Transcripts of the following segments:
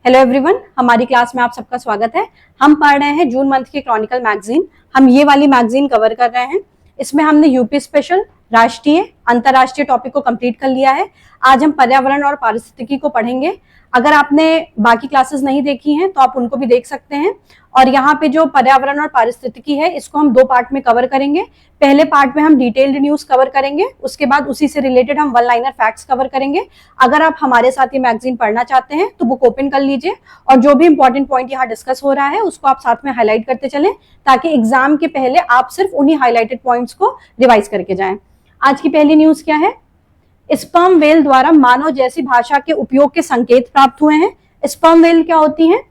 Hello everyone, हमारी class में आप सबका स्वागत है। हम पढ़ रहे हैं जून मंथ की क्रॉनिकल मैगजीन। हम ये वाली मैगजीन कवर कर रहे हैं। इसमें हमने यूपी स्पेशल, राष्ट्रीय, अंतरराष्ट्रीय टॉपिक को कंप्लीट कर लिया है। आज हम पर्यावरण और पारिस्थितिकी को पढ़ेंगे। अगर आपने बाकी क्लासेस नहीं देखी हैं तो आप उनको भी देख सकते हैं। और यहाँ पे जो पर्यावरण और पारिस्थितिकी है इसको हम 2 पार्ट में कवर करेंगे। पहले पार्ट में हम डिटेल्ड न्यूज कवर करेंगे, उसके बाद उसी से रिलेटेड हम वन लाइनर फैक्ट्स कवर करेंगे। अगर आप हमारे साथ ये मैगजीन पढ़ना चाहते हैं तो बुक ओपन कर लीजिए और जो भी इंपॉर्टेंट पॉइंट यहाँ डिस्कस हो रहा है उसको आप साथ में हाईलाइट करते चलें, ताकि एग्जाम के पहले आप सिर्फ उन्हीं हाईलाइटेड पॉइंट्स को रिवाइज करके जाएं। आज की पहली न्यूज क्या है? स्पर्म वेल द्वारा मानव जैसी भाषा के उपयोग के संकेत प्राप्त हुए हैं। स्पर्म वेल क्या होती है?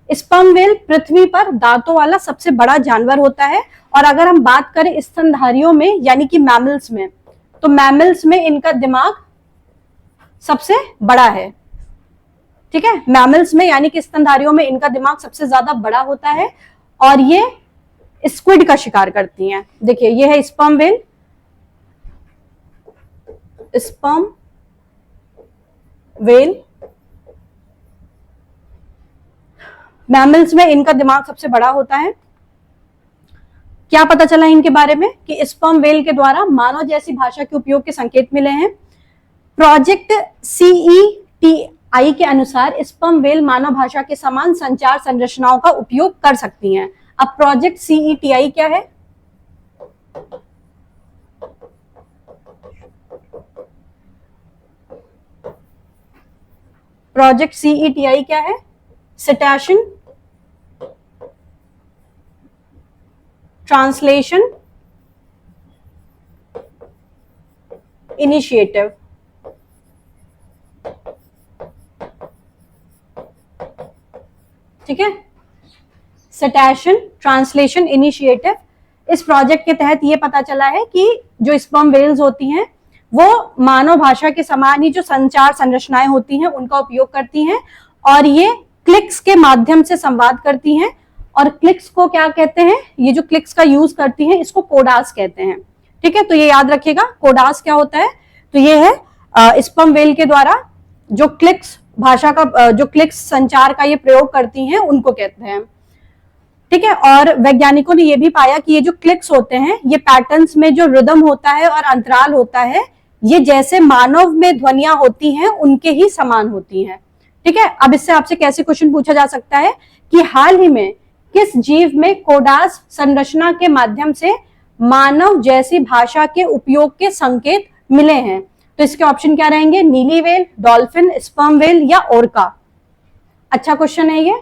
स्पर्म वेल पृथ्वी पर दांतों वाला सबसे बड़ा जानवर होता है। और अगर हम बात करें स्तनधारियों में यानी कि मैमल्स में, तो मैमल्स में इनका दिमाग सबसे बड़ा है। ठीक है, मैमल्स में यानी कि स्तनधारियों में इनका दिमाग सबसे ज्यादा बड़ा होता है और ये स्क्विड का शिकार करती हैं। देखिए ये है sperm whale, sperm whale. Mammals में इनका दिमाग सबसे बड़ा होता है। क्या पता चला इनके बारे में कि स्पर्म वेल के द्वारा मानव जैसी भाषा के उपयोग के संकेत मिले हैं। प्रोजेक्ट CETI के अनुसार स्पर्म वेल मानव भाषा के समान संचार संरचनाओं का उपयोग कर सकती हैं। अब प्रोजेक्ट CETI क्या है? प्रोजेक्ट CETI क्या है? Citation translation initiative. ठीक है, सिटेशन ट्रांसलेशन इनिशिएटिव। इस प्रोजेक्ट के तहत ये पता चला है कि जो स्पर्म वेल्स होती हैं वो मानव भाषा के समान ही जो संचार संरचनाएं होती हैं उनका उपयोग करती हैं और ये क्लिक्स के माध्यम से संवाद करती हैं। और क्लिक्स को क्या कहते हैं? ये जो क्लिक्स का यूज करती हैं इसको कोडास कहते हैं। ठीक है, तो ये याद रखिएगा कोडास क्या होता है। तो ये है स्पर्म वेल के द्वारा जो क्लिक्स भाषा का जो क्लिक्स संचार का ये प्रयोग करती हैं उनको कहते हैं। ठीक है, और वैज्ञानिकों ने ये भी पाया कि ये जो क्लिक्स होते हैं ये पैटर्न्स में जो रिदम होता है और अंतराल होता है ये जैसे मानव में ध्वनियां होती हैं उनके ही समान होती हैं। ठीक है, अब इससे आपसे कैसे क्वेश्चन पूछा जा सकता है कि हाल ही में किस जीव में कोडास संरचना के माध्यम से मानव जैसी भाषा के उपयोग के संकेत मिले हैं? तो इसके ऑप्शन क्या रहेंगे? नीली वेल, डॉल्फिन, स्पर्म वेल या ओरका। अच्छा क्वेश्चन है ये।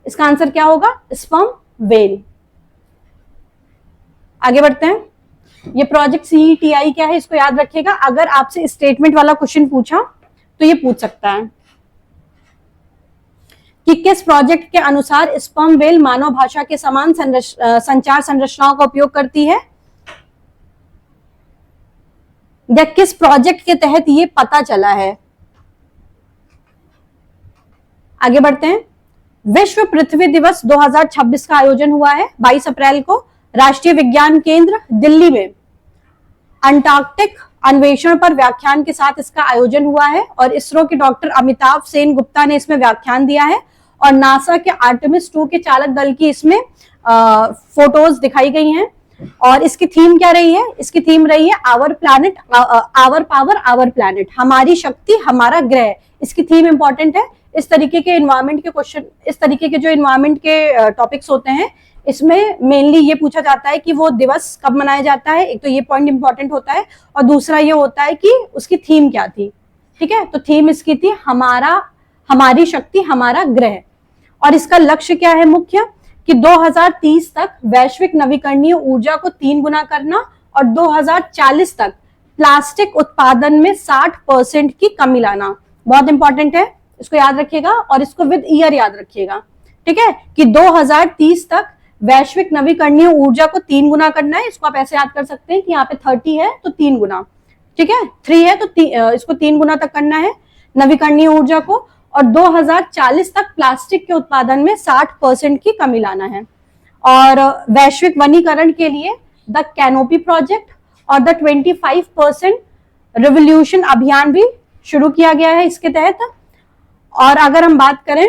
इसका आंसर क्या होगा? Sperm whale. आगे बढ़ते हैं। ये प्रोजेक्ट CETI क्या है इसको याद रखिएगा। अगर आपसे स्टेटमेंट वाला क्वेश्चन पूछा तो ये पूछ सकता है कि किस प्रोजेक्ट के अनुसार स्पर्म वेल मानव भाषा के समान संचार संरचनाओं का उपयोग करती है, या किस प्रोजेक्ट के तहत ये पता चला है। आगे बढ़ते हैं। विश्व पृथ्वी दिवस 2026 का आयोजन हुआ है 22 अप्रैल को राष्ट्रीय विज्ञान केंद्र दिल्ली में। अंटार्कटिक अन्वेषण पर व्याख्यान के साथ इसका आयोजन हुआ है और इसरो के डॉक्टर अमिताभ सेन गुप्ता ने इसमें व्याख्यान दिया है और नासा के आर्टेमिस 2 के चालक दल की इसमें फोटोज दिखाई गई हैं। और इसकी थीम क्या रही है? इसकी थीम रही है our planet, our power, our planet, हमारी शक्ति हमारा ग्रह। इसकी थीम इंपॉर्टेंट है। इस तरीके के एनवायरमेंट के क्वेश्चन, इस तरीके के जो एनवायरमेंट के टॉपिक्स होते हैं इसमें मेनली ये पूछा जाता है कि वो दिवस कब मनाया जाता है। एक तो ये पॉइंट इंपॉर्टेंट होता है और दूसरा ये होता है कि उसकी थीम क्या थी। ठीक है, तो थीम इसकी थी हमारी शक्ति हमारा ग्रह। और इसका लक्ष्य क्या है मुख्य? कि 2030 तक वैश्विक नवीकरणीय ऊर्जा को 3 गुना करना और 2040 तक प्लास्टिक उत्पादन में 60% की कमी लाना। बहुत इंपॉर्टेंट है, इसको याद रखिएगा और इसको विद ईयर याद रखिएगा। ठीक है, कि 2030 तक वैश्विक नवीकरणीय ऊर्जा को 3 गुना करना है। इसको आप ऐसे याद कर सकते हैं कि यहाँ पे 30 है तो 3 गुना, ठीक है, 3 है तो इसको 3 गुना तक करना है नवीकरणीय ऊर्जा को, और 2040 तक प्लास्टिक के उत्पादन में 60% की कमी लाना है। और वैश्विक वनीकरण के लिए द कैनोपी प्रोजेक्ट और द 25% रिवोल्यूशन अभियान भी शुरू किया गया है इसके तहत। और अगर हम बात करें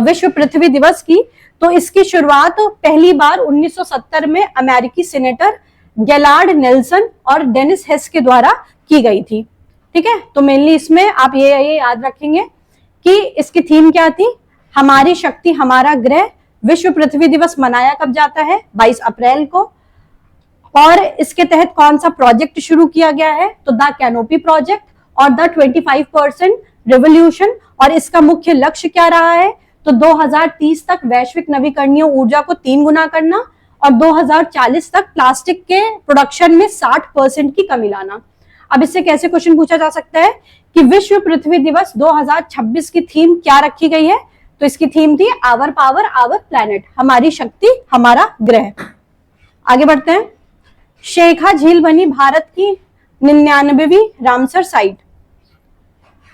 विश्व पृथ्वी दिवस की, तो इसकी शुरुआत पहली बार 1970 में अमेरिकी सीनेटर गैलार्ड नेल्सन और डेनिस हेस के द्वारा की गई थी। ठीक है, तो मेनली इसमें आप ये याद रखेंगे कि इसकी थीम क्या थी, हमारी शक्ति हमारा ग्रह। विश्व पृथ्वी दिवस मनाया कब जाता है, 22 अप्रैल को। और इसके तहत कौन सा प्रोजेक्ट शुरू किया गया है, तो द कैनोपी प्रोजेक्ट और द 25% रेवोल्यूशन। और इसका मुख्य लक्ष्य क्या रहा है, तो 2030 तक वैश्विक नवीकरणीय ऊर्जा को 3 गुना करना और 2040 तक प्लास्टिक के प्रोडक्शन में 60% की कमी लाना। अब इससे कैसे क्वेश्चन पूछा जा सकता है कि विश्व पृथ्वी दिवस 2026 की थीम क्या रखी गई है, तो इसकी थीम थी आवर पावर आवर प्लैनेट, हमारी शक्ति हमारा ग्रह। आगे बढ़ते हैं। शेखा झील बनी भारत की 99वीं रामसर साइट।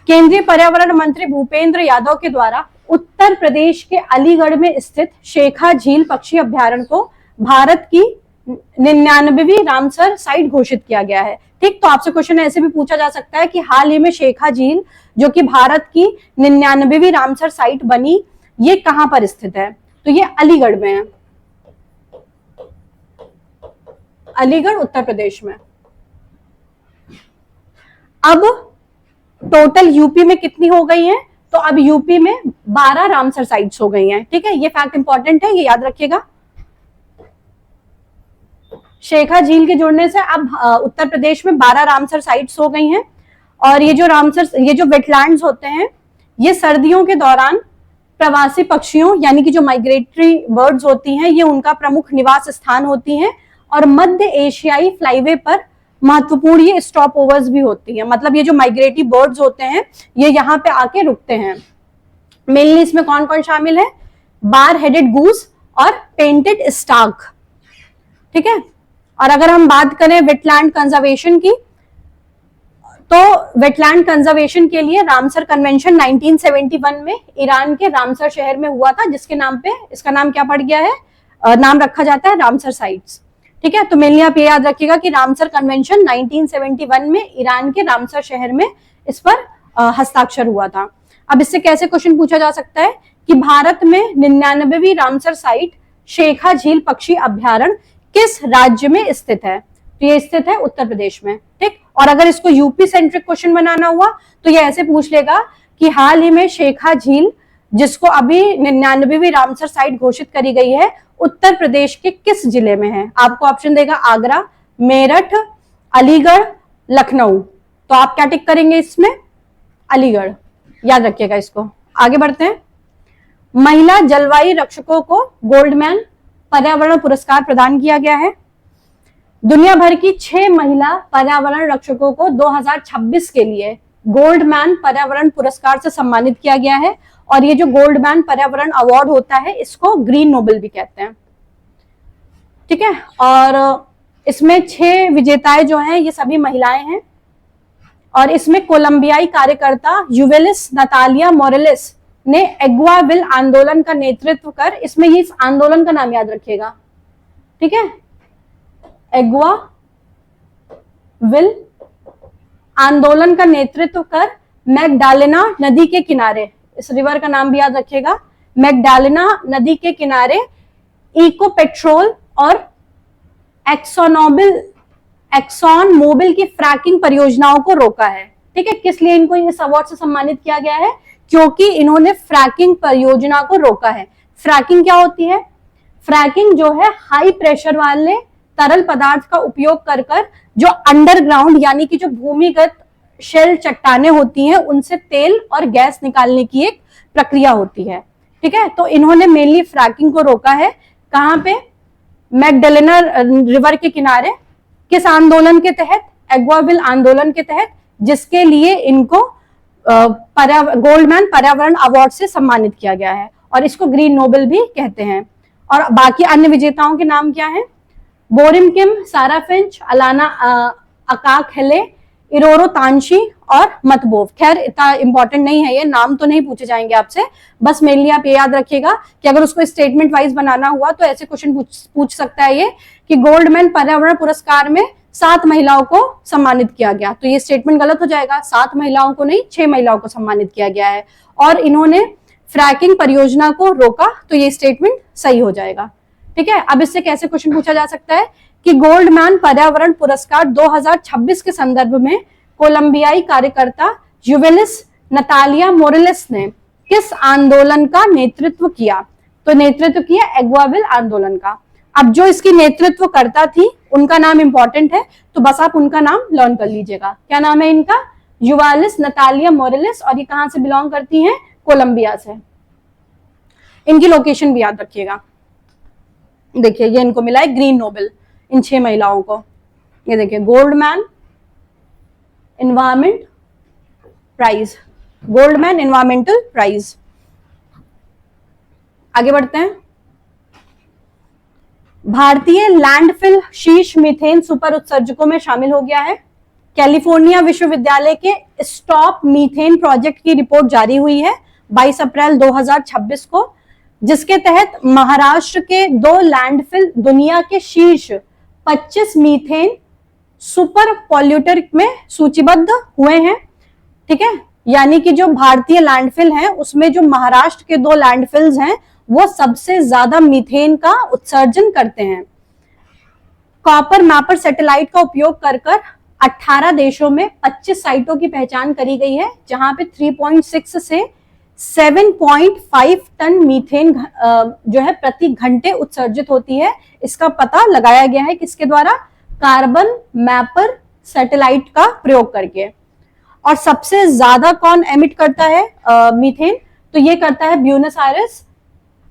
केंद्रीय पर्यावरण मंत्री भूपेंद्र यादव के द्वारा उत्तर प्रदेश के अलीगढ़ में स्थित शेखा झील पक्षी अभ्यारण्य को भारत की 99वीं रामसर साइट घोषित किया गया है। ठीक, तो आपसे क्वेश्चन ऐसे भी पूछा जा सकता है कि हाल ही में शेखा झील जो कि भारत की 99वीं रामसर साइट बनी, ये कहां पर स्थित है, तो ये अलीगढ़ में है, अलीगढ़ उत्तर प्रदेश में। अब टोटल यूपी में कितनी हो गई है, तो अब यूपी में 12 रामसर साइट्स हो गई हैं। ठीक है, ये फैक्ट इंपॉर्टेंट है, ये याद रखिएगा। शेखा झील के जुड़ने से अब उत्तर प्रदेश में 12 रामसर साइट्स हो गई हैं। और ये जो वेटलैंड्स होते हैं, ये सर्दियों के दौरान प्रवासी पक्षियों यानी कि जो माइग्रेटरी बर्ड्स होती हैं, ये उनका प्रमुख निवास स्थान होती हैं। और मध्य एशियाई फ्लाईवे पर महत्वपूर्ण ये स्टॉप ओवर्स भी होती है, मतलब ये जो माइग्रेटरी बर्ड्स होते हैं ये यहाँ पे आके रुकते हैं। मेनली इसमें कौन कौन शामिल है, बार हेडेड गूस और पेंटेड स्टार्क। ठीक है, और अगर हम बात करें वेटलैंड कंजर्वेशन की, तो वेटलैंड कंजर्वेशन के लिए रामसर कन्वेंशन 1971 में ईरान के रामसर शहर में हुआ था, जिसके नाम पे इसका नाम क्या पड़ गया है, नाम रखा जाता है रामसर साइट्स। ठीक है, तो मेनली आप ये याद रखिएगा कि रामसर कन्वेंशन 1971 में ईरान के रामसर शहर में इस पर हस्ताक्षर हुआ था। अब इससे कैसे क्वेश्चन पूछा जा सकता है कि भारत में 99वीं रामसर साइट शेखा झील पक्षी अभ्यारण्य किस राज्य में स्थित है, तो ये स्थित है उत्तर प्रदेश में। ठीक, और अगर इसको यूपी सेंट्रिक क्वेश्चन बनाना हुआ तो ये ऐसे पूछ लेगा कि हाल ही में शेखा झील, जिसको अभी 99वीं रामसर साइट घोषित करी गई है, उत्तर प्रदेश के किस जिले में है। आपको ऑप्शन देगा आगरा, मेरठ, अलीगढ़, लखनऊ। तो आप क्या टिक करेंगे इसमें, अलीगढ़, याद रखिएगा इसको। आगे बढ़ते हैं। महिला जलवायु रक्षकों को गोल्डमैन पर्यावरण पुरस्कार प्रदान किया गया है। दुनिया भर की 6 महिला पर्यावरण रक्षकों को 2026 के लिए गोल्डमैन पर्यावरण पुरस्कार से सम्मानित किया गया है। और ये जो गोल्डमैन पर्यावरण अवार्ड होता है, इसको ग्रीन नोबेल भी कहते हैं। ठीक है, और इसमें 6 विजेताएं जो हैं ये सभी महिलाएं हैं। और इसमें कोलंबियाई कार्यकर्ता युवेलिस नतालिया मोरेलिस ने एग्वा विल आंदोलन का नेतृत्व कर, इसमें ये इस आंदोलन का नाम याद रखिएगा। ठीक है, एग्वा विल आंदोलन का नेतृत्व कर मैगडालेना नदी के किनारे, इस रिवर का नाम भी याद रखिएगा, मैगडालेना नदी के किनारे इको पेट्रोल और एक्सॉन मोबिल की फ्रैकिंग परियोजनाओं को रोका है। ठीक है, किस लिए इनको इस अवार्ड से सम्मानित किया गया है, क्योंकि इन्होंने फ्रैकिंग परियोजना को रोका है। फ्रैकिंग क्या होती है, फ्रैकिंग जो है हाई प्रेशर वाले तरल पदार्थ का उपयोग कर कर जो अंडरग्राउंड यानी कि जो भूमिगत शेल चट्टाने होती हैं उनसे तेल और गैस निकालने की एक प्रक्रिया होती है। ठीक है, तो इन्होंने मेनली फ्रैकिंग को रोका है। कहां पे, मैगडालेना रिवर के किनारे। किस आंदोलन के तहत, एग्वाविल आंदोलन के तहत, जिसके लिए इनको गोल्डमैन पर्यावरण अवार्ड से सम्मानित किया गया है। और इसको ग्रीन नोबेल भी कहते हैं। और बाकी अन्य विजेताओं के नाम क्या है, बोरिम किम, सारा फिंच, अलाना अकाक हेले, इरोरो तानशी और मतबोव। खैर इतना इंपॉर्टेंट नहीं है, ये नाम तो नहीं पूछे जाएंगे आपसे, बस मेनली आप ये याद रखिएगा कि अगर उसको स्टेटमेंट वाइज बनाना हुआ तो ऐसे क्वेश्चन पूछ सकता है ये कि गोल्डमैन पर्यावरण पुरस्कार में 7 महिलाओं को सम्मानित किया गया। तो ये स्टेटमेंट गलत हो जाएगा, 7 महिलाओं को नहीं 6 महिलाओं को सम्मानित किया गया है। और इन्होंने फ्रैकिंग परियोजना को रोका, तो ये स्टेटमेंट सही हो जाएगा। ठीक है, अब इससे कैसे क्वेश्चन पूछा जा सकता है कि गोल्डमैन पर्यावरण पुरस्कार 2026 के संदर्भ में कोलंबियाई कार्यकर्ता युवेलिस नतालिया मोरेलिस ने किस आंदोलन का नेतृत्व किया? तो नेतृत्व किया एग्वाविल आंदोलन का। अब जो इसकी नेतृत्व करता थी उनका नाम इंपॉर्टेंट है, तो बस आप उनका नाम लर्न कर लीजिएगा। क्या नाम है इनका? युवालिस नतालिया मोरेलिस, और ये कहां से बिलोंग करती हैं? कोलंबिया से। इनकी लोकेशन भी याद रखिएगा। देखिए ये इनको मिला है ग्रीन नोबेल, इन 6 महिलाओं को। ये देखिए Goldman environment prize, Goldman environmental prize. आगे बढ़ते हैं। भारतीय लैंडफिल शीर्ष मीथेन सुपर उत्सर्जकों में शामिल हो गया है। कैलिफोर्निया विश्वविद्यालय के स्टॉप मीथेन प्रोजेक्ट की रिपोर्ट जारी हुई है 22 अप्रैल 2026 को, जिसके तहत महाराष्ट्र के 2 लैंडफिल दुनिया के शीर्ष 25 मीथेन सुपर पॉल्यूटर में सूचीबद्ध हुए हैं। ठीक है, यानी कि जो भारतीय लैंडफिल हैं उसमें जो महाराष्ट्र के 2 लैंडफिल्स हैं वो सबसे ज्यादा मीथेन का उत्सर्जन करते हैं। कॉपर मैपर सैटेलाइट का उपयोग कर 18 देशों में 25 साइटों की पहचान करी गई है, जहां पे 3.6 से 7.5 टन मीथेन जो है प्रति घंटे उत्सर्जित होती है। इसका पता लगाया गया है किसके द्वारा? कार्बन मैपर सैटेलाइट का प्रयोग करके। और सबसे ज्यादा कौन एमिट करता है मीथेन? तो ये करता है ब्यूनस आयर्स।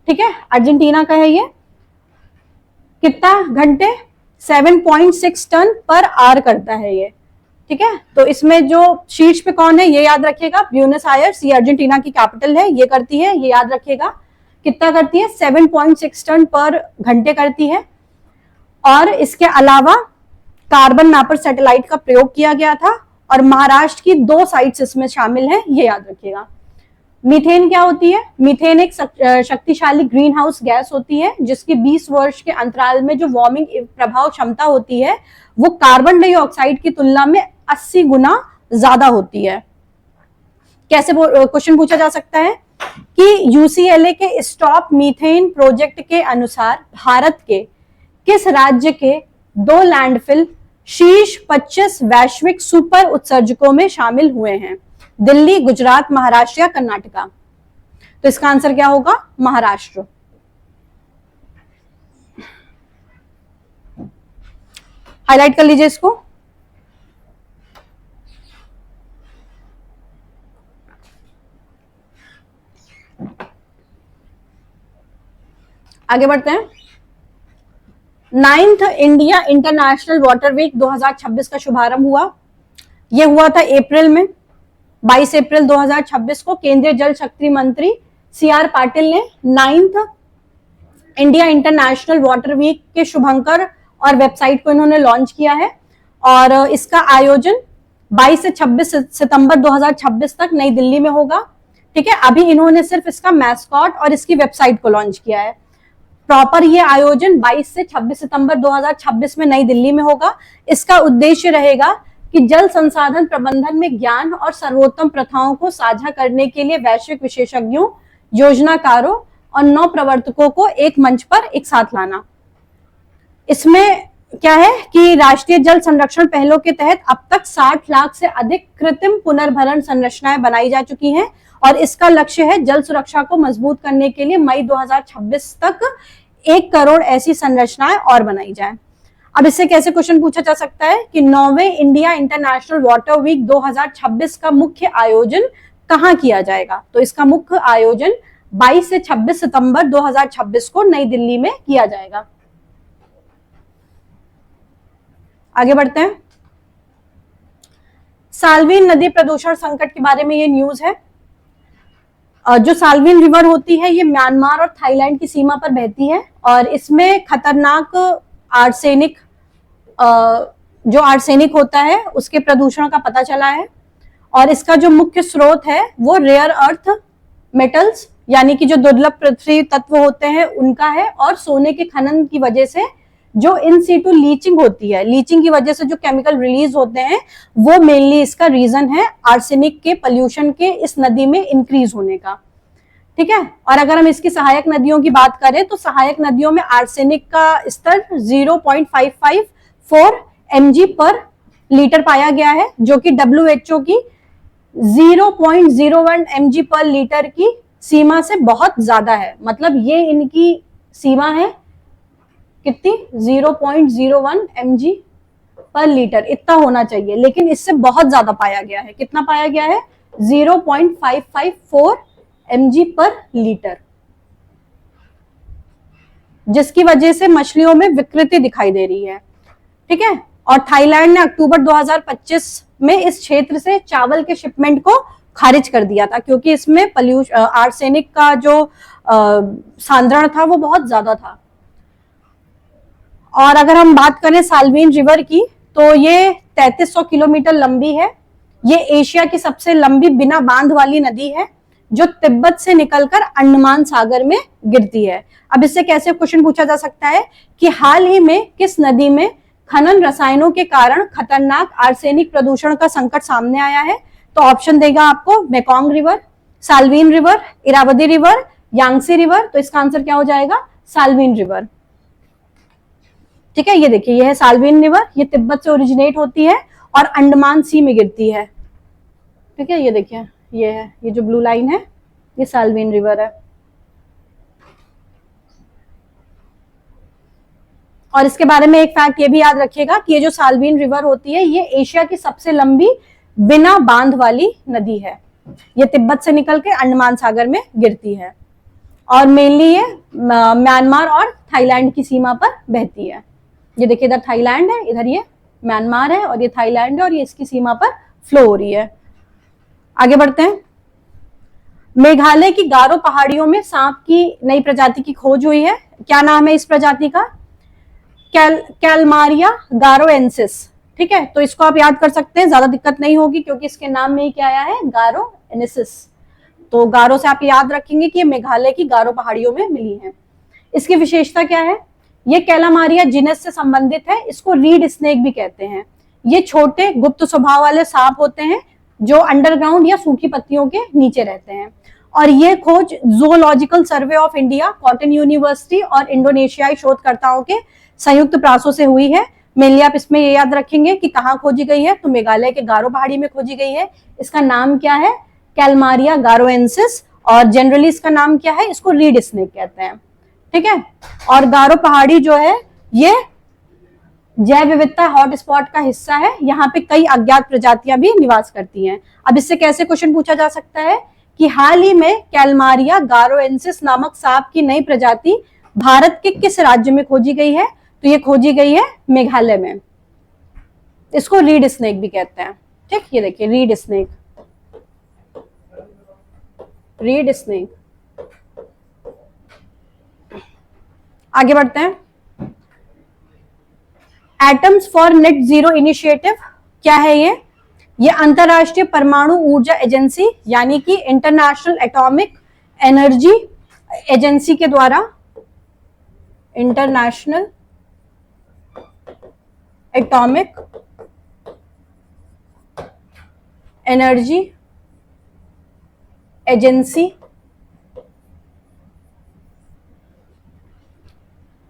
ठीक है, अर्जेंटीना का है ये। कितना घंटे? 7.6 टन पर आवर करता है ये। ठीक है, तो इसमें जो शीर्ष पे कौन है ये याद रखिएगा, ब्यूनस आयर्स, ये अर्जेंटीना की कैपिटल है, ये करती है, ये याद रखिएगा। कितना करती है? 7.6 टन पर घंटे करती है। और इसके अलावा कार्बन मैपर सैटेलाइट का प्रयोग किया गया था, और महाराष्ट्र की 2 साइट्स इसमें शामिल है, ये याद रखिएगा। मीथेन क्या होती है? मीथेन एक शक्तिशाली ग्रीन हाउस गैस होती है, जिसकी 20 वर्ष के अंतराल में जो वार्मिंग प्रभाव क्षमता होती है वो कार्बन डाइऑक्साइड की तुलना में 80 गुना ज्यादा होती है। कैसे क्वेश्चन पूछा जा सकता है कि यूसीएलए के स्टॉप मीथेन प्रोजेक्ट के अनुसार भारत के किस राज्य के 2 लैंडफिल शीर्ष 25 वैश्विक सुपर उत्सर्जकों में शामिल हुए हैं? दिल्ली, गुजरात, महाराष्ट्र या कर्नाटका? तो इसका आंसर क्या होगा? महाराष्ट्र। हाईलाइट कर लीजिए इसको। आगे बढ़ते हैं। 9th India international water week 2026 का शुभारंभ हुआ। यह हुआ था अप्रैल में, 22 अप्रैल 2026 को। केंद्रीय जल शक्ति मंत्री CR पाटिल ने 9th India international water week के शुभंकर और वेबसाइट को इन्होंने लॉन्च किया है। और इसका आयोजन 22 से 26 सितंबर 2026 तक नई दिल्ली में होगा। ठीक है, अभी इन्होंने सिर्फ इसका मैस्कॉट और इसकी वेबसाइट को लॉन्च किया है। प्रॉपर ये आयोजन 22 से 26 सितंबर 2026 में नई दिल्ली में होगा। इसका उद्देश्य रहेगा कि जल संसाधन प्रबंधन में ज्ञान और सर्वोत्तम प्रथाओं को साझा करने के लिए वैश्विक विशेषज्ञों, योजनाकारों और नवप्रवर्तकों को एक मंच पर एक साथ लाना। इसमें क्या है कि राष्ट्रीय जल संरक्षण पहलों के तहत अब तक 60 लाख से अधिक कृत्रिम पुनर्भरण संरचनाएं बनाई जा चुकी हैं, और इसका लक्ष्य है जल सुरक्षा को मजबूत करने के लिए मई 2026 तक 1 करोड़ ऐसी संरचनाएं और बनाई जाए। अब इससे कैसे क्वेश्चन पूछा जा सकता है कि 9वें इंडिया इंटरनेशनल वाटर वीक 2026 का मुख्य आयोजन कहां किया जाएगा? तो इसका मुख्य आयोजन 22 से 26 सितंबर 2026 को नई दिल्ली में किया जाएगा। आगे बढ़ते हैं। साल्वीन नदी प्रदूषण संकट के बारे में ये न्यूज है। जो साल्वीन रिवर होती है ये म्यांमार और थाईलैंड की सीमा पर बहती है, और इसमें खतरनाक आर्सेनिक जो आर्सेनिक होता है उसके प्रदूषण का पता चला है। और इसका जो मुख्य स्रोत है वो रेयर अर्थ मेटल्स यानी कि जो दुर्लभ पृथ्वी तत्व होते हैं उनका है, और सोने के खनन की वजह से जो इन सीटू लीचिंग होती है, लीचिंग की वजह से जो केमिकल रिलीज होते हैं वो मेनली इसका रीजन है आर्सेनिक के पॉल्यूशन के इस नदी में इंक्रीज होने का। ठीक है, और अगर हम इसकी सहायक नदियों की बात करें तो सहायक नदियों में आर्सेनिक का स्तर 0.554 mg पर लीटर पाया गया है, जो कि WHO की 0.01 mg पर लीटर की सीमा से बहुत ज्यादा है। मतलब ये इनकी सीमा है कितनी, 0.01 mg पर लीटर, इतना होना चाहिए, लेकिन इससे बहुत ज्यादा पाया गया है। कितना पाया गया है, 0.554 mg पर लीटर, जिसकी वजह से मछलियों में विकृति दिखाई दे रही है। ठीक है, और थाईलैंड ने अक्टूबर 2025 में इस क्षेत्र से चावल के शिपमेंट को खारिज कर दिया था, क्योंकि इसमें आर्सेनिक का जो सांद्रण था वो बहुत ज्यादा था। और अगर हम बात करें साल्वीन रिवर की, तो ये 3300 किलोमीटर लंबी है। ये एशिया की सबसे लंबी बिना बांध वाली नदी है, जो तिब्बत से निकलकर अंडमान सागर में गिरती है। अब इससे कैसे क्वेश्चन पूछा जा सकता है कि हाल ही में किस नदी में खनन रसायनों के कारण खतरनाक आर्सेनिक प्रदूषण का संकट सामने आया है? तो ऑप्शन देगा आपको Mekong river, Salween river, Irrawaddy river, Yangtze river. तो इसका आंसर क्या हो जाएगा, साल्वीन रिवर। ठीक है, ये देखिए, ये है साल्वीन रिवर, ये तिब्बत से ओरिजिनेट होती है और अंडमान सी में गिरती है। ठीक है, ये देखिए, ये है, ये जो ब्लू लाइन है ये साल्वीन रिवर है। और इसके बारे में एक फैक्ट ये भी याद रखिएगा कि ये जो साल्वीन रिवर होती है ये एशिया की सबसे लंबी बिना बांध वाली नदी है। ये तिब्बत से निकल के अंडमान सागर में गिरती है और मेनली ये म्यांमार और थाईलैंड की सीमा पर बहती है। ये देखिए, इधर थाईलैंड है, इधर ये म्यांमार है, और ये थाईलैंड है, और ये इसकी सीमा पर फ्लो हो रही है। आगे बढ़ते हैं। मेघालय की गारो पहाड़ियों में सांप की नई प्रजाति की खोज हुई है। क्या नाम है इस प्रजाति का, कैलमारिया गारोएंसिस। ठीक है, तो इसको आप याद कर सकते हैं, ज्यादा दिक्कत नहीं होगी क्योंकि इसके नाम में ही क्या आया है, गारोएंसिस। तो गारो से आप याद रखेंगे कि ये मेघालय की गारो पहाड़ियों में मिली है। इसकी विशेषता क्या है, ये कैलामारिया जिनस से संबंधित है। इसको रीड स्नेक भी कहते हैं। ये छोटे गुप्त स्वभाव वाले सांप होते हैं जो अंडरग्राउंड या सूखी पत्तियों के नीचे रहते हैं। और ये खोज zoological survey of India, cotton university और इंडोनेशियाई शोधकर्ताओं के संयुक्त प्रयासों से हुई है। मेनली आप इसमें ये याद रखेंगे कि कहाँ खोजी गई है, तो मेघालय के गारो पहाड़ी में खोजी गई है। इसका नाम क्या है, कैलमारिया गारोएंसिस, और जनरली इसका नाम क्या है, इसको रीड स्नेक कहते हैं। ठीक है, और गारो पहाड़ी जो है ये जैव विविधता हॉटस्पॉट का हिस्सा है। यहाँ पे कई अज्ञात प्रजातियां भी निवास करती हैं। अब इससे कैसे क्वेश्चन पूछा जा सकता है कि हाल ही में कैलमारिया गारोएंसिस नामक सांप की नई प्रजाति भारत के किस राज्य में खोजी गई है? तो ये खोजी गई है मेघालय में। इसको रीड स्नेक भी कहते हैं। ठीक, ये देखिए, रीड स्नेक, रीड स्नेक। आगे बढ़ते हैं। Atoms for net zero initiative क्या है ये अंतरराष्ट्रीय परमाणु ऊर्जा एजेंसी यानी कि इंटरनेशनल एटॉमिक एनर्जी एजेंसी के द्वारा, इंटरनेशनल एटॉमिक एनर्जी एजेंसी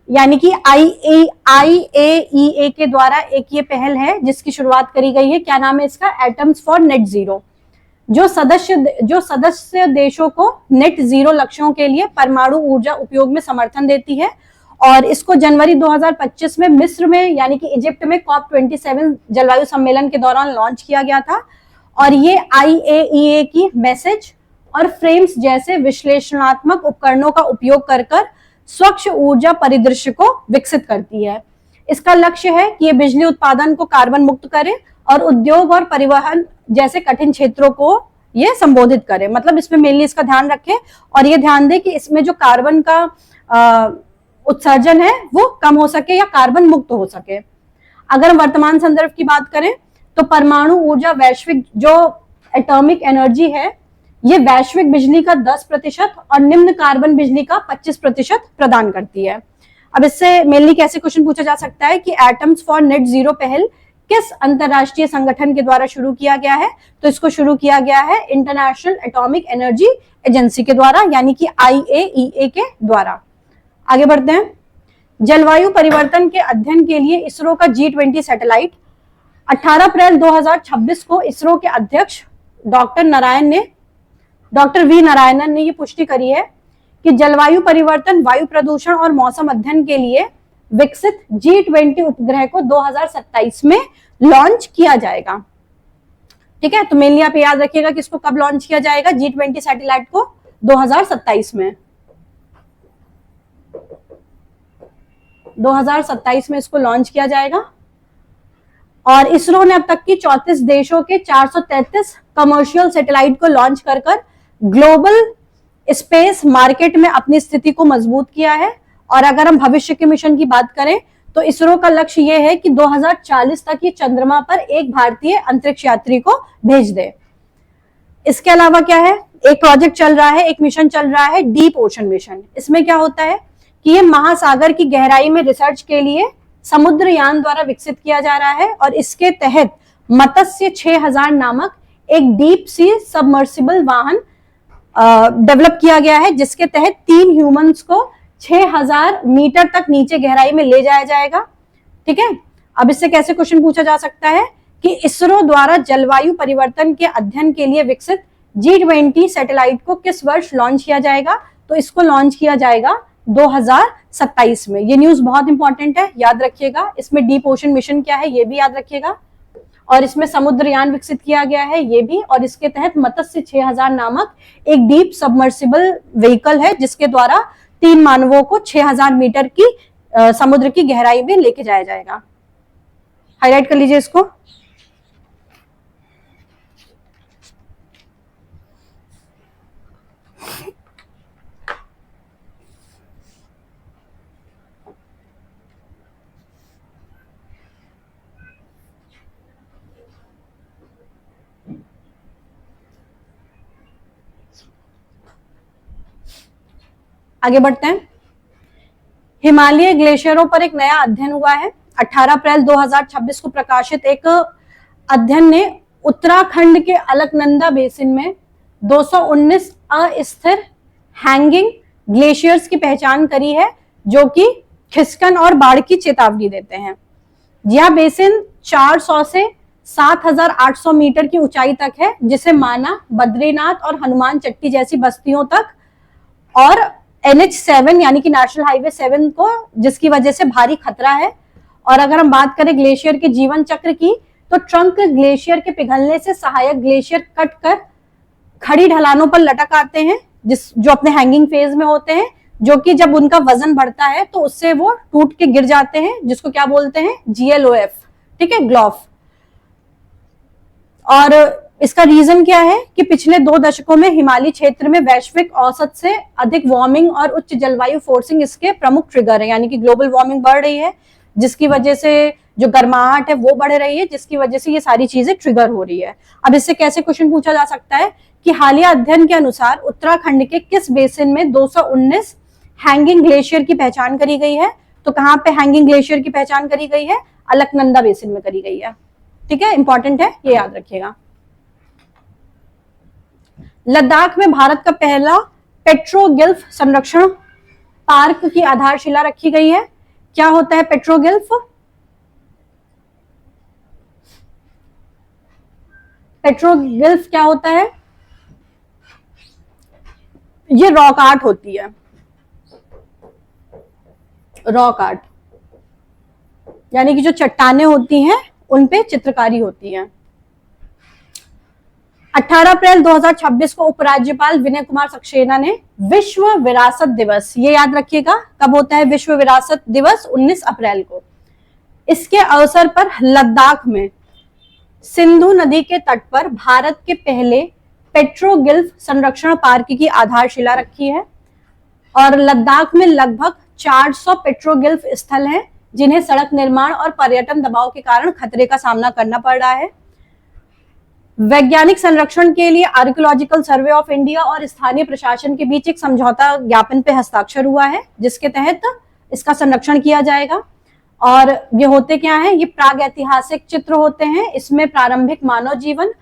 यानी कि IAEA के द्वारा एक ये पहल है जिसकी शुरुआत करी गई है। क्या नाम है इसका, एटम्स फॉर नेट जीरो, जो सदस्य देशों को नेट जीरो लक्ष्यों के लिए परमाणु ऊर्जा उपयोग में समर्थन देती है। और इसको जनवरी 2025 में मिस्र में यानी कि इजिप्ट में COP27 जलवायु सम्मेलन के दौरान लॉन्च किया गया था। और ये IAEA की मैसेज और फ्रेम्स जैसे विश्लेषणात्मक उपकरणों का उपयोग कर स्वच्छ ऊर्जा परिदृश्य को विकसित करती है। इसका लक्ष्य है कि ये बिजली उत्पादन को कार्बन मुक्त करे और उद्योग और परिवहन जैसे कठिन क्षेत्रों को ये संबोधित करे। मतलब इसमें मेनली इसका ध्यान रखें और ये ध्यान दें कि इसमें जो कार्बन का उत्सर्जन है वो कम हो सके या कार्बन मुक्त हो सके। अगर हम वर्तमान संदर्भ की बात करें तो परमाणु ऊर्जा वैश्विक जो एटॉमिक एनर्जी है ये वैश्विक बिजली का 10% और निम्न कार्बन बिजली का 25% प्रदान करती है। अब इससे मेनली कैसे क्वेश्चन पूछा जा सकता है कि एटम्स फॉर नेट जीरो पहल किस अंतरराष्ट्रीय संगठन के द्वारा शुरू किया गया है? तो इसको शुरू किया गया है इंटरनेशनल एटॉमिक एनर्जी एजेंसी के द्वारा, यानी कि IAEA के द्वारा। आगे बढ़ते हैं। जलवायु परिवर्तन के अध्ययन के लिए इसरो का G20 सैटेलाइट 18 अप्रैल 2026 को इसरो के अध्यक्ष डॉक्टर वी नारायणन ने ये पुष्टि करी है कि जलवायु परिवर्तन, वायु प्रदूषण और मौसम अध्ययन के लिए विकसित G20 उपग्रह को 2027 में लॉन्च किया जाएगा। ठीक है, तो मेनली आप याद रखिएगा कि इसको कब लॉन्च किया जाएगा, G20 सैटेलाइट को 2027 में। 2027 में इसको लॉन्च किया जाएगा। और इसरो ने अब तक की 34 देशों के 433 कमर्शियल सैटेलाइट को लॉन्च कर ग्लोबल स्पेस मार्केट में अपनी स्थिति को मजबूत किया है। और अगर हम भविष्य के मिशन की बात करें तो इसरो का लक्ष्य यह है कि 2040 तक ये चंद्रमा पर एक भारतीय अंतरिक्ष यात्री को भेज दे। इसके अलावा क्या है, एक प्रोजेक्ट चल रहा है, एक मिशन चल रहा है, डीप ओशन मिशन। इसमें क्या होता है कि ये महासागर की गहराई में रिसर्च के लिए समुद्रयान द्वारा विकसित किया जा रहा है। और इसके तहत मत्स्य 6000 नामक एक डीप सी सबमर्सिबल वाहन डेवलप किया गया है, जिसके तहत 3 ह्यूमंस को 6000 मीटर तक नीचे गहराई में ले जाया जाएगा। ठीक है, अब इससे कैसे क्वेश्चन पूछा जा सकता है कि इसरो द्वारा जलवायु परिवर्तन के अध्ययन के लिए विकसित G20 सैटेलाइट को किस वर्ष लॉन्च किया जाएगा? तो इसको लॉन्च किया जाएगा 2027 में। ये न्यूज बहुत इंपॉर्टेंट है, याद रखिएगा। इसमें डीप ओशन मिशन क्या है ये भी याद रखिएगा, और इसमें समुद्रयान विकसित किया गया है ये भी, और इसके तहत मत्स्य 6000 नामक एक डीप सबमर्सिबल व्हीकल है, जिसके द्वारा 3 मानवों को 6000 मीटर की समुद्र की गहराई में लेके जाया जाएगा। हाईलाइट कर लीजिए इसको। आगे बढ़ते हैं। हिमालय ग्लेशियरों पर एक नया अध्ययन हुआ है। 18 अप्रैल 2026 को प्रकाशित एक अध्ययन ने उत्तराखंड के अलकनंदा बेसिन में 219 अस्थिर हैंगिंग ग्लेशियर्स की पहचान करी है, जो कि खिसकन और बाढ़ की चेतावनी देते हैं। यह बेसिन 400 से 7800 मीटर की ऊंचाई तक है, जिसे माना, बद्रीनाथ और हनुमान चट्टी जैसी बस्तियों तक और NH7 यानी कि नेशनल हाईवे 7 को, जिसकी वजह से भारी खतरा है। और अगर हम बात करें ग्लेशियर के जीवन चक्र की, तो ट्रंक ग्लेशियर के पिघलने से सहायक ग्लेशियर कट कर खड़ी ढलानों पर लटक आते हैं, जो अपने हैंगिंग फेज में होते हैं, जो कि जब उनका वजन बढ़ता है तो उससे वो टूट के गिर जाते हैं, जिसको क्या बोलते हैं, GLOF। ठीक है, ग्लॉफ। और इसका रीजन क्या है कि पिछले 2 दशकों में हिमालयी क्षेत्र में वैश्विक औसत से अधिक वार्मिंग और उच्च जलवायु फोर्सिंग इसके प्रमुख ट्रिगर है, यानी कि ग्लोबल वार्मिंग बढ़ रही है, जिसकी वजह से जो गर्माहट है वो बढ़ रही है, जिसकी वजह से ये सारी चीजें ट्रिगर हो रही है। अब इससे कैसे क्वेश्चन पूछा जा सकता है कि हालिया अध्ययन के अनुसार उत्तराखंड के किस बेसिन में 219 हैंगिंग ग्लेशियर की पहचान करी गई है? तो कहाँ पे हैंगिंग ग्लेशियर की पहचान करी गई है? अलकनंदा बेसिन में करी गई है। ठीक है, इंपॉर्टेंट है, ये याद रखिएगा। लद्दाख में भारत का पहला पेट्रोगिल्फ संरक्षण पार्क की आधारशिला रखी गई है। क्या होता है पेट्रोगिल्फ? पेट्रोगिल्फ क्या होता है? ये रॉक आर्ट होती है, रॉक आर्ट, यानी कि जो चट्टानें होती हैं उन पे चित्रकारी होती है। 18 अप्रैल 2026 को उपराज्यपाल विनय कुमार सक्सेना ने विश्व विरासत दिवस, ये याद रखिएगा कब होता है विश्व विरासत दिवस, 19 अप्रैल को। इसके अवसर पर लद्दाख में सिंधु नदी के तट पर भारत के पहले पेट्रोगिल्फ संरक्षण पार्क की आधारशिला रखी है। और लद्दाख में लगभग 400 पेट्रोगिल्फ स्थल हैं, जिन्हें सड़क निर्माण और पर्यटन दबाव के कारण खतरे का सामना करना पड़ रहा है। वैज्ञानिक संरक्षण के लिए आर्कियोलॉजिकल सर्वे ऑफ इंडिया और स्थानीय प्रशासन के बीच एक समझौता ज्ञापन पे हस्ताक्षर हुआ है, जिसके तहत इसका संरक्षण किया जाएगा। और ये होते क्या है, ये प्राग ऐतिहासिक चित्र होते हैं। इसमें प्रारंभिक मानव जीवन,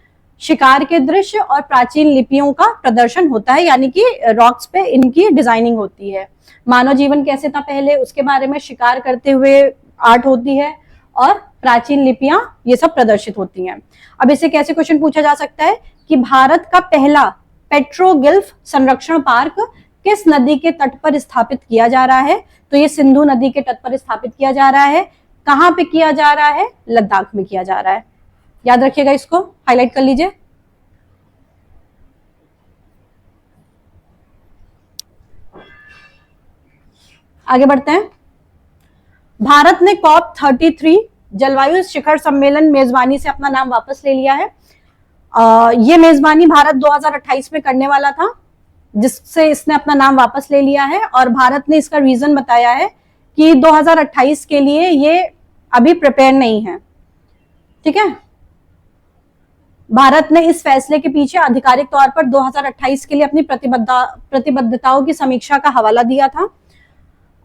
शिकार के दृश्य और प्राचीन लिपियों का प्रदर्शन होता है, यानी कि रॉक्स पे इनकी डिजाइनिंग होती है। मानव जीवन कैसे था पहले, उसके बारे में शिकार करते हुए आर्ट होती है और प्राचीन लिपियां ये सब प्रदर्शित होती हैं। अब इससे कैसे क्वेश्चन पूछा जा सकता है कि भारत का पहला पेट्रोगिल्फ संरक्षण पार्क किस नदी के तट पर स्थापित किया जा रहा है? तो ये सिंधु नदी के तट पर स्थापित किया जा रहा है। कहां पे किया जा रहा है? लद्दाख में किया जा रहा है। याद रखिएगा, इसको हाईलाइट कर लीजिए। आगे बढ़ते हैं। भारत ने COP 33 जलवायु शिखर सम्मेलन मेजबानी से अपना नाम वापस ले लिया है। ये मेजबानी भारत 2028 में करने वाला था, जिससे इसने अपना नाम वापस ले लिया है। और भारत ने इसका रीजन बताया है कि 2028 के लिए ये अभी प्रिपेयर नहीं है। ठीक है, भारत ने इस फैसले के पीछे आधिकारिक तौर पर 2028 के लिए अपनी प्रतिबद्धताओं की समीक्षा का हवाला दिया था।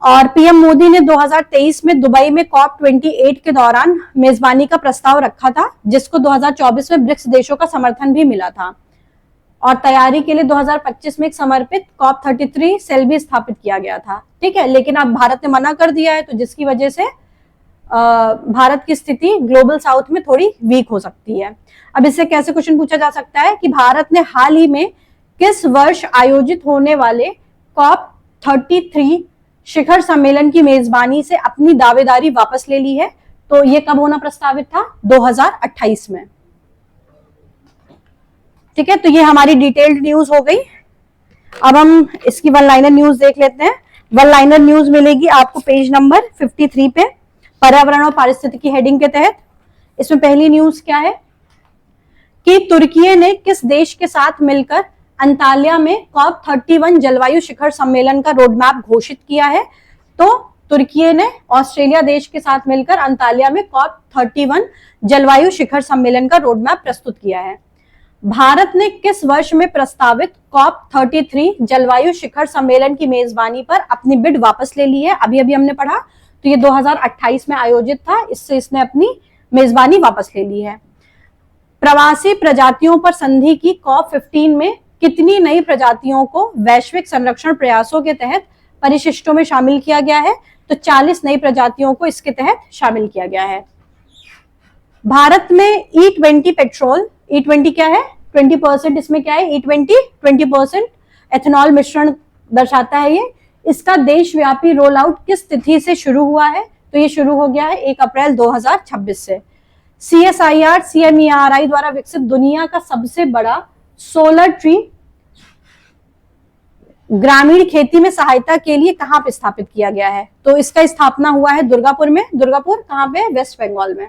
और पीएम मोदी ने 2023 में दुबई में COP 28 के दौरान मेजबानी का प्रस्ताव रखा था, जिसको 2024 में ब्रिक्स देशों का समर्थन भी मिला था। और तैयारी के लिए 2025 में एक समर्पित COP 33 सेल भी स्थापित किया गया था। ठीक है, लेकिन अब भारत ने मना कर दिया है, तो जिसकी वजह से भारत की स्थिति ग्लोबल साउथ में थोड़ी वीक हो सकती है। अब इससे कैसे क्वेश्चन पूछा जा सकता है कि भारत ने हाल ही में किस वर्ष आयोजित होने वाले COP 33 शिखर सम्मेलन की मेजबानी से अपनी दावेदारी वापस ले ली है? तो ये कब होना प्रस्तावित था? 2028 में। ठीक है, तो ये हमारी डिटेल्ड न्यूज हो गई। अब हम इसकी वन लाइनर न्यूज देख लेते हैं। वन लाइनर न्यूज मिलेगी आपको पेज नंबर 53 पे, पर्यावरण और पारिस्थितिकी हेडिंग के तहत। इसमें पहली न्यूज क्या है कि तुर्की ने किस देश के साथ मिलकर अंताल्या में COP 31 जलवायु शिखर सम्मेलन का रोड मैप घोषित किया है? तो तुर्की ने ऑस्ट्रेलिया देश के साथ मिलकर अंताल्या में COP 31 जलवायु शिखर सम्मेलन का रोड मैप प्रस्तुत किया है। भारत ने किस वर्ष में प्रस्तावित COP 33 जलवायु शिखर सम्मेलन की मेजबानी पर अपनी बिड वापस ले ली है? अभी अभी हमने पढ़ा, तो ये 2028 में आयोजित था, इससे इसने अपनी मेजबानी वापस ले ली है। प्रवासी प्रजातियों पर संधि की COP 15 में कितनी नई प्रजातियों को वैश्विक संरक्षण प्रयासों के तहत परिशिष्टों में शामिल किया गया है? तो 40 नई प्रजातियों को इसके तहत शामिल किया गया है। भारत में E20 पेट्रोल, E20 क्या है? 20%, इसमें क्या है? E20 20% एथेनॉल मिश्रण दर्शाता है ये। इसका देशव्यापी रोल आउट किस तिथि से शुरू हुआ है? तो ये शुरू हो गया है 1 अप्रैल 2026 से। CSIR CMERI द्वारा विकसित दुनिया का सबसे बड़ा सोलर ट्री ग्रामीण खेती में सहायता के लिए कहां पे स्थापित किया गया है? तो इसका स्थापना हुआ है दुर्गापुर में। दुर्गापुर कहां पे? वेस्ट बंगाल में।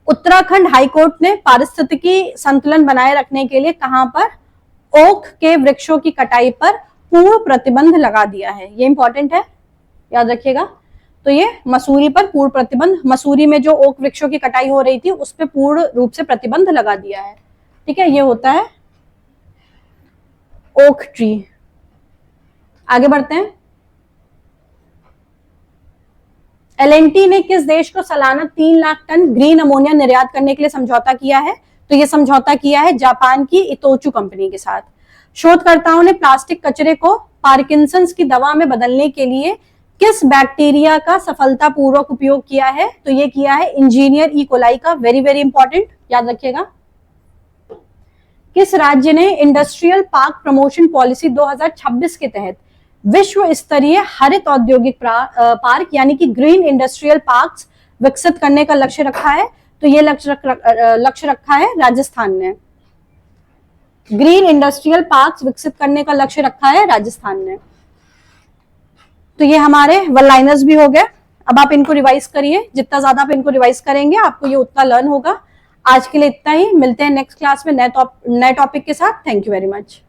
उत्तराखंड हाईकोर्ट ने पारिस्थितिकी संतुलन बनाए रखने के लिए कहां पर ओक के वृक्षों की कटाई पर पूर्ण प्रतिबंध लगा दिया है? ये इंपॉर्टेंट है, याद रखिएगा। तो ये मसूरी पर पूर्ण प्रतिबंध, मसूरी में जो ओक वृक्षों की कटाई हो रही थी उस पर पूर्ण रूप से प्रतिबंध लगा दिया है। ठीक है, ये होता है ओक ट्री। आगे बढ़ते हैं। L&T ने किस देश को सालाना 3 लाख टन ग्रीन अमोनिया निर्यात करने के लिए समझौता किया है? तो ये समझौता किया है जापान की इतोचू कंपनी के साथ। शोधकर्ताओं ने प्लास्टिक कचरे को पार्किंसंस की दवा में बदलने के लिए किस बैक्टीरिया का सफलतापूर्वक उपयोग किया है? तो ये किया है इंजीनियर ई कोलाई का। वेरी वेरी इंपॉर्टेंट, याद रखिएगा। किस राज्य ने इंडस्ट्रियल पार्क प्रमोशन पॉलिसी 2026 के तहत विश्व स्तरीय हरित औद्योगिक पार्क यानी कि ग्रीन इंडस्ट्रियल पार्क्स विकसित करने का लक्ष्य रखा है? तो ये लक्ष्य रखा है राजस्थान ने। ग्रीन इंडस्ट्रियल पार्क्स विकसित करने का लक्ष्य रखा है राजस्थान ने। तो ये हमारे वन लाइनर्स भी हो गए। अब आप इनको रिवाइज करिए, जितना ज्यादा आप इनको रिवाइज करेंगे आपको ये उतना लर्न होगा। आज के लिए इतना ही, मिलते हैं नेक्स्ट क्लास में नए टॉपिक के साथ। Thank you very much.